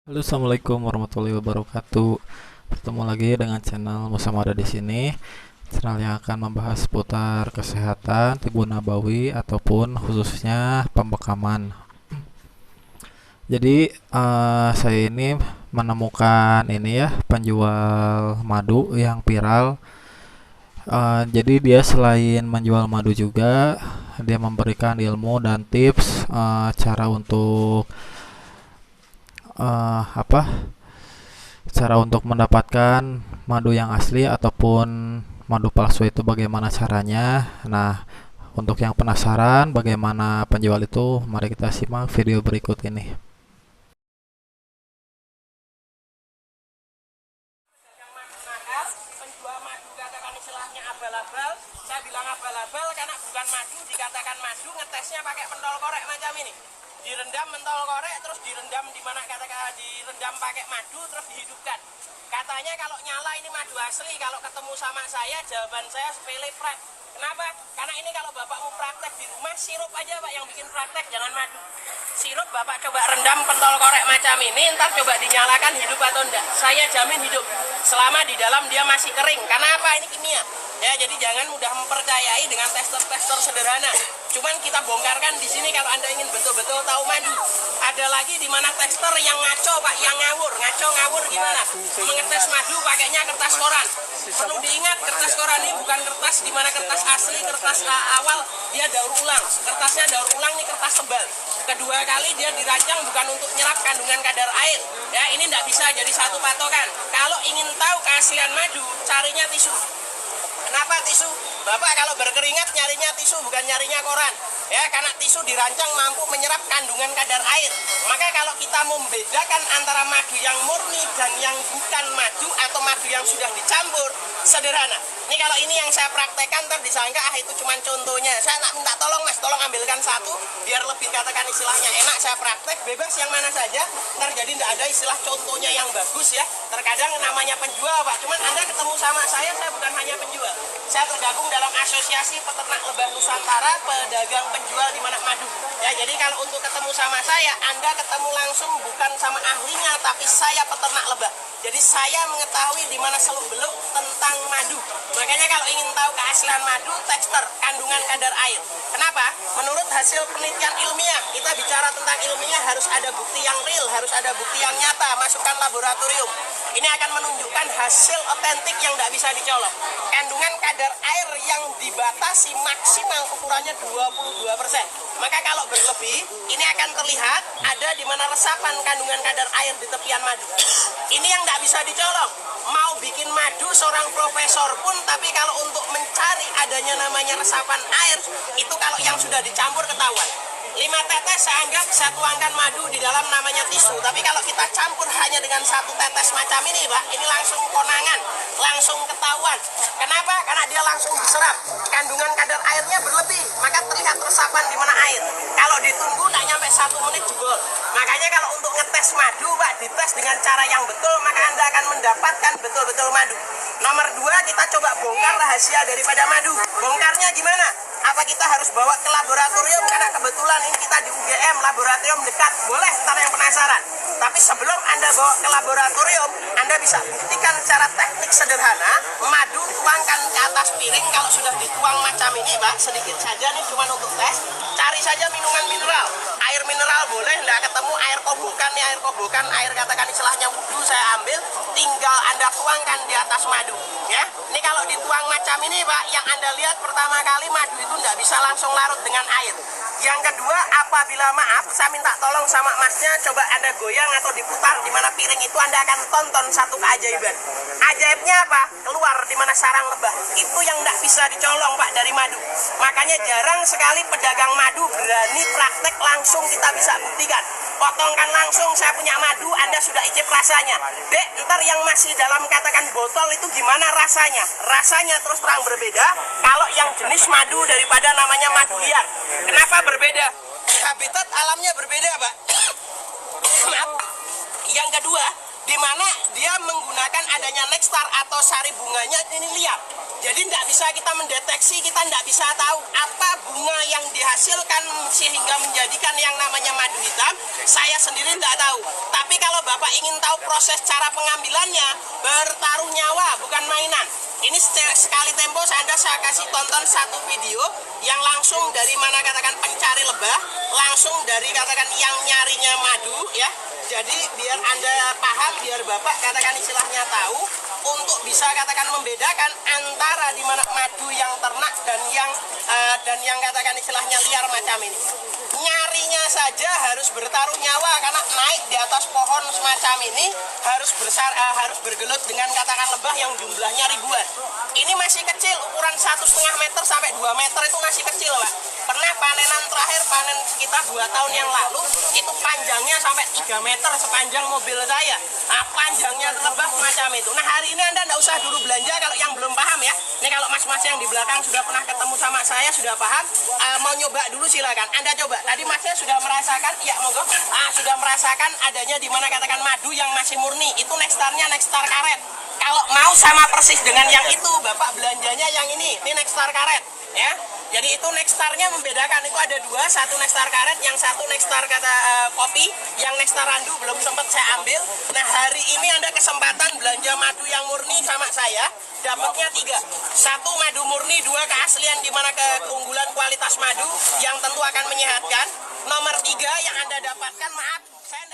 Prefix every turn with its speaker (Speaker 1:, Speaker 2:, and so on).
Speaker 1: Halo, assalamualaikum warahmatullahi wabarakatuh. Bertemu lagi dengan channel Musamada di sini. Channel yang akan membahas seputar kesehatan, tibu nabawi ataupun khususnya pembekaman. Jadi saya ini menemukan ini ya penjual madu yang viral. Jadi dia selain menjual madu juga dia memberikan ilmu dan tips cara untuk apa cara untuk mendapatkan madu yang asli ataupun madu palsu itu bagaimana caranya. Nah, untuk yang penasaran bagaimana penjual itu, mari kita simak video berikut ini.
Speaker 2: Nakal, penjual madu katakan istilahnya abal-abal. Saya bilang abal-abal karena bukan madu, dikatakan madu, ngetesnya pakai pentol korek macam ini. Direndam mentol korek, terus direndam di mana katakan direndam pakai madu, terus dihidupkan. Katanya kalau nyala ini madu asli, kalau ketemu sama saya, jawaban saya sepele Fred. Kenapa? Karena ini kalau bapak mau praktek di rumah, sirup aja pak yang bikin praktek, jangan madu. Sirup bapak coba rendam pentol korek macam ini, ntar coba dinyalakan hidup atau enggak. Saya jamin hidup selama di dalam dia masih kering. Karena apa? Ini kimia. Ya, jadi jangan mudah mempercayai dengan tester-tester sederhana. Cuman kita bongkarkan di sini kalau Anda ingin betul-betul tahu madu. Ada lagi di mana tester yang ngaco Pak, yang ngawur. Ngaco ngawur gimana? Mengetes madu pakainya kertas koran. Perlu diingat kertas koran ini bukan kertas di mana kertas asli, kertas awal dia daur ulang. Kertasnya daur ulang nih kertas tebal. Kedua kali dia dirancang bukan untuk nyerap kandungan kadar air. Ya, ini tidak bisa jadi satu patokan. Kalau ingin tahu keaslian madu, carinya tisu. Kenapa tisu? Bapak kalau berkeringat nyarinya tisu, bukan nyarinya koran. Ya, karena tisu dirancang mampu menyerap kandungan kadar air. Maka kalau kita membedakan antara madu yang murni dan yang bukan madu atau madu yang sudah dicampur, sederhana. Ini kalau ini yang saya praktekkan, ntar disangka itu cuma contohnya. Saya nak minta tolong mas, tolong ambilkan satu, biar lebih katakan istilahnya enak. Saya praktek bebas yang mana saja. Ntar jadi tidak ada istilah contohnya yang bagus ya. Terkadang namanya penjual pak, cuman Anda ketemu sama saya bukan hanya penjual. Saya tergabung dalam Asosiasi Peternak Lebah Nusantara, pedagang penjual di mana madu. Ya, jadi kalau untuk ketemu sama saya, Anda ketemu langsung bukan sama ahlinya, tapi saya peternak lebah. Jadi saya mengetahui di mana seluk-beluk tentang madu. Makanya kalau ingin tahu keaslian madu, tester kandungan kadar air. Kenapa? Menurut hasil penelitian ilmiah, kita bicara tentang ilmiah harus ada bukti yang real, harus ada bukti yang nyata, masukkan laboratorium. Ini akan menunjukkan hasil otentik yang tidak bisa dicolok. Kandungan kadar air yang dibatasi maksimal ukurannya 22%. Maka kalau berlebih, ini akan terlihat ada di mana resapan kandungan kadar air di tepian madu. Ini yang tidak bisa dicolok. Mau bikin madu seorang profesor pun, tapi kalau untuk mencari adanya namanya resapan air, itu kalau yang sudah dicampur ketahuan. 5 tetes saya anggap saya tuangkan madu di dalam namanya tisu. Tapi kalau kita campur hanya dengan 1 tetes macam ini Pak, ini langsung konangan, langsung ketahuan. Kenapa? Karena dia langsung diserap. Kandungan kadar airnya berlebih, maka terlihat resapan di mana air. Kalau ditunggu tak nyampe 1 menit jebol. Makanya kalau untuk ngetes madu Pak, dites dengan cara yang betul, maka Anda akan mendapatkan betul-betul madu. Nomor 2, kita coba bongkar rahasia daripada madu. Bongkarnya gimana? Apa kita harus bawa ke laboratorium? Karena kebetulan ini kita di UGM, laboratorium dekat. Boleh, ntar yang penasaran. Tapi sebelum Anda bawa ke laboratorium, Anda bisa buktikan secara teknik sederhana. Madu tuangkan ke atas piring. Kalau sudah dituang macam ini Pak, sedikit saja nih cuma untuk tes. Cari saja minuman mineral. Air mineral boleh, nggak ketemu air kobokan nih, air kobokan, air katakan istilahnya wudhu saya ambil. Tinggal Anda tuangkan di atas madu. Ya, ini kalau dituang macam ini Pak, yang Anda lihat pertama kali madu itu nggak bisa langsung larut dengan air. Yang kedua, apabila maaf, saya minta tolong sama masnya, coba Anda goyang atau diputar di mana piring itu, Anda akan tonton satu keajaiban. Ajaibnya apa? Keluar di mana sarang lebah. Itu yang nggak bisa dicolong Pak dari madu. Makanya jarang sekali pedagang madu berani praktek langsung kita bisa buktikan. Potongkan langsung, saya punya madu, Anda sudah icip rasanya. Dek, ntar yang masih dalam katakan botol itu gimana rasanya? Rasanya terus terang berbeda kalau yang jenis madu daripada namanya madu liar. Kenapa berbeda? Habitat alamnya berbeda Pak. Maaf. Yang kedua, di mana dia menggunakan adanya nektar atau sari bunganya ini liar. Jadi tidak bisa kita mendeteksi, kita tidak bisa tahu apa bunga yang dihasilkan sehingga menjadikan yang namanya madu hitam. Saya sendiri tidak tahu. Tapi kalau Bapak ingin tahu proses cara pengambilannya, bertaruh nyawa bukan mainan. Ini sekali tempo saya kasih tonton satu video yang langsung dari mana katakan pencari lebah, langsung dari katakan yang nyarinya madu ya. Jadi biar Anda paham, biar Bapak katakan istilahnya tahu untuk bisa katakan membedakan antara di mana madu yang ternak dan yang katakan istilahnya liar macam ini. Nyarinya saja harus bertaruh nyawa karena naik di atas pohon semacam ini harus bergelut dengan katakan lebah yang jumlahnya ribuan. Ini masih kecil, ukuran 1,5 meter sampai 2 meter itu masih kecil, Pak. Pernah panenan terakhir, panen kita 2 tahun yang lalu, itu panjangnya sampai 3 meter sepanjang mobil saya. Nah, panjangnya lebah macam itu. Nah, hari ini Anda tidak usah dulu belanja kalau yang belum paham ya. Ini kalau mas-mas yang di belakang sudah pernah ketemu sama saya, sudah paham, mau nyoba dulu silakan. Anda coba. Tadi masnya sudah merasakan, ya monggo, sudah merasakan adanya di mana katakan madu yang masih murni. Itu nekstarnya nekstar karet. Kalau mau sama persis dengan yang itu, Bapak belanjanya yang ini nekstar karet ya. Jadi itu nekstarnya membedakan, itu ada dua, satu nekstar karet, yang satu nekstar kopi, yang nekstar randu belum sempat saya ambil. Nah, hari ini Anda kesempatan belanja madu yang murni sama saya, dapatnya 3. 1 madu murni, 2 keaslian di mana keunggulan kualitas madu yang tentu akan menyehatkan. Nomor 3 yang Anda dapatkan, maaf, saya